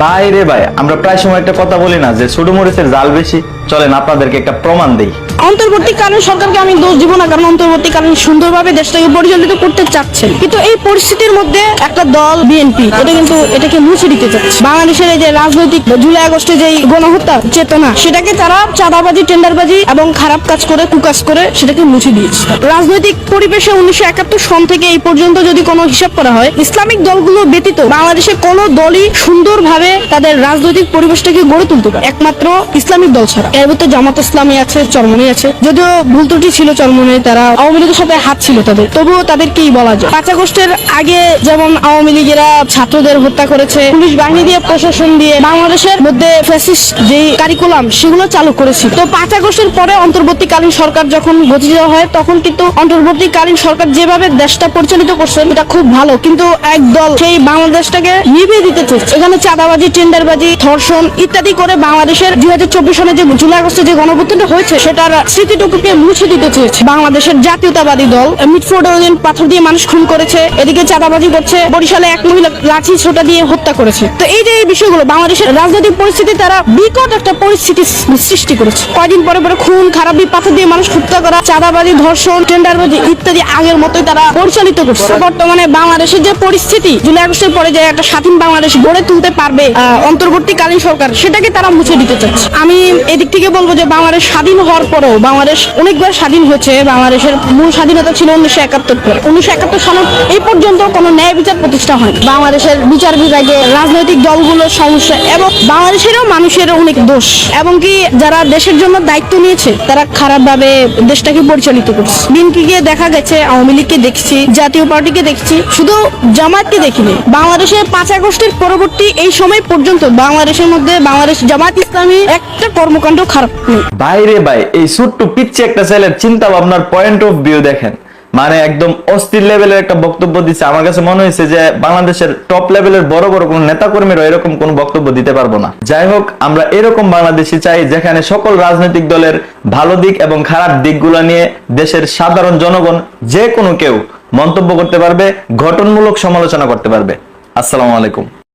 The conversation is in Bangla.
ভাই রে ভাই, আমরা প্রায় সময় একটা কথা বলি না যে ছোট মরিচের জাল বেশি। চলেন আপনাদেরকে একটা প্রমাণ দেই। অন্তর্বর্তীকালীন সরকারকে আমি দোষ দিব না, কারণ অন্তর্বর্তীকালীন সুন্দরভাবে দেশটাকে পরিচালিত করতে চাচ্ছেন, কিন্তু এই পরিস্থিতির মধ্যে একটা দল বিএনপি এটাকে মুছে দিতে চাচ্ছে। বাংলাদেশের এই যে রাজনৈতিক জুলাই আগস্টে যে গণহত্যা চেতনা, সেটাকে তারা চাঁদাবাজি, টেন্ডারবাজি এবং খারাপ কাজ করে, কুকাজ করে সেটাকে মুছে দিয়েছে। রাজনৈতিক পরিবেশে 1971 সন থেকে এই পর্যন্ত যদি কোনো হিসাব করা হয়, ইসলামিক দলগুলো ব্যতীত বাংলাদেশে কোনো দলই সুন্দরভাবে তাদের রাজনৈতিক পরিবেশটাকে গড়ে তুলতে পারে, একমাত্র ইসলামিক দল ছাড়া। এর ভিতরে জামাত ইসলামী আছে, চরমনি আছে, যদিও ভুল ত্রুটি ছিল চরমনি, তারা আওয়ামী লীগের সাথে হাত ছিল তাদের, তবুও তাদেরকেই বলা যায়। 5 আগস্টের আগে যেমন আওয়ামী লীগেরা ছাত্রদের হত্যা করেছে, পুলিশ বাহিনী দিয়ে, প্রশাসন দিয়ে বাংলাদেশের মধ্যে ফ্যাসিস্ট যে কারিকুলাম সেগুলো চালু করেছিল। তো 5 আগস্টের পরে অন্তর্বর্তীকালীন সরকার যখন গঠিত হয়, তখন কিন্তু অন্তর্বর্তীকালীন সরকার যেভাবে দেশটা পরিচালিত করছে এটা খুব ভালো, কিন্তু একদল সেই বাংলাদেশটাকে নিভিয়ে দিতে চেয়েছে। এখানে চাঁদাবাজি, টেন্ডারবাজি, ধর্ষণ ইত্যাদি করে বাংলাদেশের 2024 সনে যে জুলাই আগস্টে যে গণঅভ্যুত্থানটা হয়েছে সেটার স্মৃতিটুকুকে মুছে দিতে চেয়েছে। বাংলাদেশের জাতীয়তাবাদী দল মিটফোর্ডে পাথর দিয়ে মানুষ খুন করেছে, এদিকে চাঁদাবাজি করছে, বরিশালে এক মহিলা লাঠি ছোটা দিয়ে হত্যা করেছে। তো এই যে এই বিষয়গুলো বাংলাদেশের রাজনৈতিক পরিস্থিতি, তারা বিকট একটা পরিস্থিতি সৃষ্টি করেছে। কয়দিন পরে পরে খুন খারাপি, পাথর দিয়ে মানুষ হত্যা করা, চাঁদাবাজি, ধর্ষণ, টেন্ডারবাজি ইত্যাদি আগের মতোই তারা পরিচালিত করছে। বর্তমানে বাংলাদেশের যে পরিস্থিতি, জুলাই আগস্টের পরে যে একটা স্বাধীন বাংলাদেশ গড়ে তুলতে পারবে অন্তর্বর্তীকালীন সরকার, সেটাকে তারা মুছে দিতে চাচ্ছে। আমি এদিক থেকে বলবো যে বাংলাদেশ স্বাধীন হওয়ার পরেও বাংলাদেশ অনেকবার স্বাধীন হয়েছে। বাংলাদেশের মূল স্বাধীনতা ছিল 1971 পরে। 1971 সাল এই পর্যন্ত কোনো ন্যায় বিচার প্রতিষ্ঠা হয়নি। বাংলাদেশের বিচার বিভাগে রাজনৈতিক দলগুলোর সমস্যা এবং বাংলাদেশেরও মানুষের অনেক দোষ, এবং কি যারা দেশের জন্য দায়িত্ব নিয়েছে তারা খারাপভাবে দেশটাকে পরিচালিত করছে। বিএনপিকে দেখা গেছে, আওয়ামী লীগকে দেখছি, জাতীয় পার্টিকে দেখছি, শুধু জামায়াতকে দেখিনি। বাংলাদেশের 5 আগস্টের পরবর্তী এই সময় পর্যন্ত বাংলাদেশের মধ্যে বাংলাদেশ জামায়াত ইসলামী একটা কর্মকাণ্ড খারাপ নেই। ভাই রে ভাই, এই ছোট্ট পিচ্ছে একটা ছেলের চিন্তা ভাবনার পয়েন্ট অফ ভিউ দেখেন, মানে একদম অস্থির লেভেলের একটা বক্তব্য দিচ্ছে। আমার কাছে মনে হয়েছে যে বাংলাদেশের টপ লেভেলের বড় বড় কোন নেতা কর্মীরা এরকম কোন বক্তব্য দিতে পারবো না। যাই হোক, আমরা এরকম বাংলাদেশি চাই যেখানে সকল রাজনৈতিক দলের ভালো দিক এবং খারাপ দিকগুলো নিয়ে দেশের সাধারণ জনগণ যে কোনো কেউ মন্তব্য করতে পারবে, গঠনমূলক সমালোচনা করতে পারবে। আসসালামু আলাইকুম।